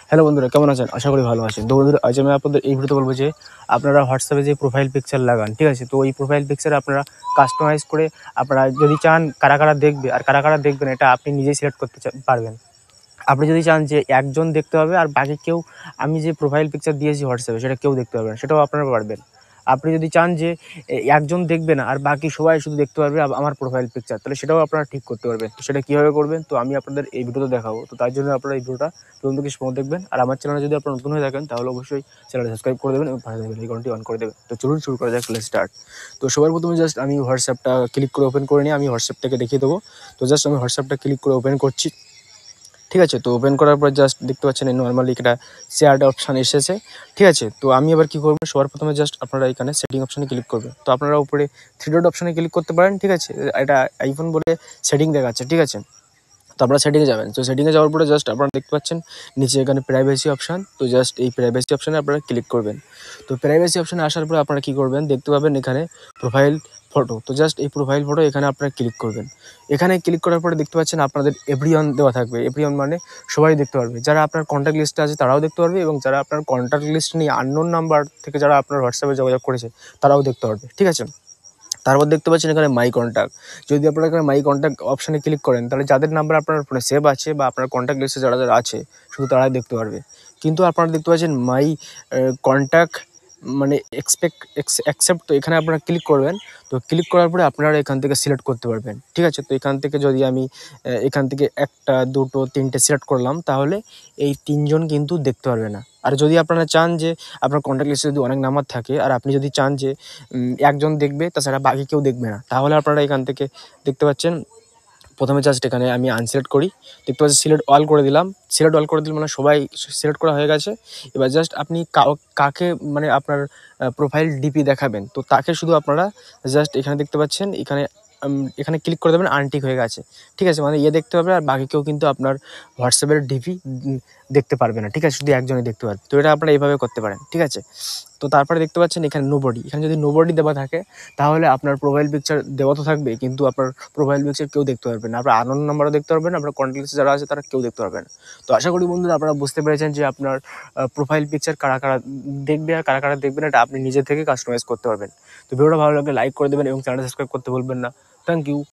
Hello বন্ধুরা, কেমন আছেন? আশা করি ভালো আছেন। তো বন্ধুরা, আজ আমি আপনাদের এই ভিডিওতে বলবো যে আপনারা হোয়াটসঅ্যাপে যে প্রোফাইল পিকচার লাগান, ঠিক আছে? তো এই প্রোফাইল পিকচার আপনারা কাস্টমাইজ করে আপনারা যদি চান কারা কারা দেখবে আর কারা কারা দেখবেন, এটা আপনি নিজেই সিলেক্ট করতে পারবেন। আপনি যদি চান যে একজন দেখতে পাবে আর বাকি কেউ, আমি যে প্রোফাইল পিকচার দিয়েছি হোয়াটসঅ্যাপে সেটা কেউ দেখতে পারবে না, সেটাও আপনারা পারবেন। আপনি যদি চান যে একজন দেখবে না আর বাকি সবাই শুধু দেখতে পারবে আমার প্রোফাইল পিকচার, তাহলে সেটাও আপনারা ঠিক করতে পারবেন। তো সেটা কীভাবে করবেন তো আমি আপনাদের এই ভিডিওতে দেখাবো। তো তার জন্য আপনারা এই ভিডিওটা প্রথম থেকে সম্পূর্ণ দেখবেন। আর আমার চ্যানেলে যদি আপনারা নতুন হয়ে থাকেন তাহলে অবশ্যই চ্যানেলটা সাবস্ক্রাইব করে দেবেন এবং পাশে থাকা বেল আইকনটি অন করে দেবেন। তো চলুন শুরু করা যাক, লেটস স্টার্ট। তো সবার প্রথমে জাস্ট আমি হোয়াটসঅ্যাপটা ক্লিক করে ওপেন করে নিই, আমি হোয়াটসঅ্যাপটাকে দেখিয়ে দেবো। তো জাস্ট আমি হোয়াটসঅ্যাপটা ক্লিক করে ওপেন করছি, ঠিক আছে? তো ওপেন করার পর জাস্ট দেখতে পাচ্ছেন নর্মালি একটা শেয়ার্ড অপশান এসেছে, ঠিক আছে? তো আমি এবার কী করবো, সবার প্রথমে জাস্ট আপনারা এখানে সেটিং অপশানে ক্লিক করবেন। তো আপনারা উপরে থ্রি ডট অপশানে ক্লিক করতে পারেন, ঠিক আছে? এটা আইফোন বলে সেটিং দেখাচ্ছে, ঠিক আছে? তো আপনারা সেটিংয়ে যাবেন। তো সেটিংয়ে যাওয়ার পরে জাস্ট আপনারা দেখতে পাচ্ছেন নিচে এখানে প্রাইভেসি অপশান। তো জাস্ট এই প্রাইভেসি অপশানে আপনারা ক্লিক করবেন। তো প্রাইভেসি অপশানে আসার পরে আপনারা কী করবেন, দেখতে পাবেন এখানে প্রোফাইল ফটো। তো জাস্ট এই প্রোফাইল ফটো এখানে আপনারা ক্লিক করবেন। এখানে ক্লিক করার পরে দেখতে পাচ্ছেন আপনাদের এভরিওয়ান দেওয়া থাকবে। এভরিওয়ান মানে সবাই দেখতে পারবে, যারা আপনার কন্ট্যাক্ট লিস্টে আছে তারাও দেখতে পারবে এবং যারা আপনার কন্ট্যাক্ট লিস্ট নিয়ে আননোন নাম্বার থেকে যারা আপনার হোয়াটসঅ্যাপে যোগাযোগ করেছে তারাও দেখতে পারবে, ঠিক আছে? তারপর দেখতে পাচ্ছেন এখানে মাই কন্ট্যাক্ট। যদি আপনারা এখানে মাই কন্ট্যাক্ট অপশানে ক্লিক করেন তাহলে যাদের নাম্বার আপনার ফোনে সেভ আছে বা আপনার কন্ট্যাক্ট লিস্টে যারা যারা আছে শুধু তারাই দেখতে পারবে। কিন্তু আপনারা দেখতে পাচ্ছেন মাই কন্ট্যাক্ট মানে অ্যাকসেপ্ট, তো এখানে আপনারা ক্লিক করবেন। তো ক্লিক করার পরে আপনারা এখান থেকে সিলেক্ট করতে পারবেন, ঠিক আছে? তো এখান থেকে যদি আমি এখান থেকে 1টা 2টো 3টে সিলেক্ট করলাম তাহলে এই 3জন কিন্তু দেখতে পারবে না। আর যদি আপনারা চান যে আপনার কন্ট্যাক্ট লিস্টে যদি অনেক নাম্বার থাকে আর আপনি যদি চান যে একজন দেখবে তাছাড়া বাকি কেউ দেখবে না, তাহলে আপনারা এখান থেকে দেখতে পাচ্ছেন প্রথমে জাস্ট এখানে আমি আনসিলেক্ট করি। দেখতে পাচ্ছি সিলেক্ট অল করে দিলাম। সিলেক্ট অল করে দিলে মানে সবাই সিলেক্ট করা হয়ে গেছে। এবার জাস্ট আপনি কাকে মানে আপনার প্রোফাইল ডিপি দেখাবেন তো তাকে শুধু আপনারা জাস্ট এখানে দেখতে পাচ্ছেন এখানে ক্লিক করে দেবেন, আনটিক হয়ে গেছে, ঠিক আছে? মানে দেখতে পাবে আর বাকি কেউ কিন্তু আপনার হোয়াটসঅ্যাপের ডিপি দেখতে পারবে না, ঠিক আছে? শুধু একজনই দেখতে পারবে। তো এটা আপনারা এইভাবে করতে পারেন, ঠিক আছে? তো তারপরে দেখতে পাচ্ছেন এখানে নোবডি। এখানে যদি নোবডি দেওয়া থাকে তাহলে আপনার প্রোফাইল পিকচার দেওয়া তো থাকবে কিন্তু আপনার প্রোফাইল পিকচার কেউ দেখতে পারবে না। আপনার আননোন নাম্বারও দেখতে পারবেন না, আপনার কন্ট্যাক্ট লিস্টে যারা আছে তারা কেউ দেখতে পারবে না। তো আশা করি বন্ধুরা আপনারা বুঝতে পেরেছেন যে আপনার প্রোফাইল পিকচার কারা কারা দেখবে আর কারা কারা দেখবে না, এটা আপনি নিজে থেকে কাস্টমাইজ করতে পারবেন। তো ভিডিওটা ভালো লাগলে লাইক করে দেবেন এবং চ্যানেলটা সাবস্ক্রাইব করতে ভুলবেন না। Thank you.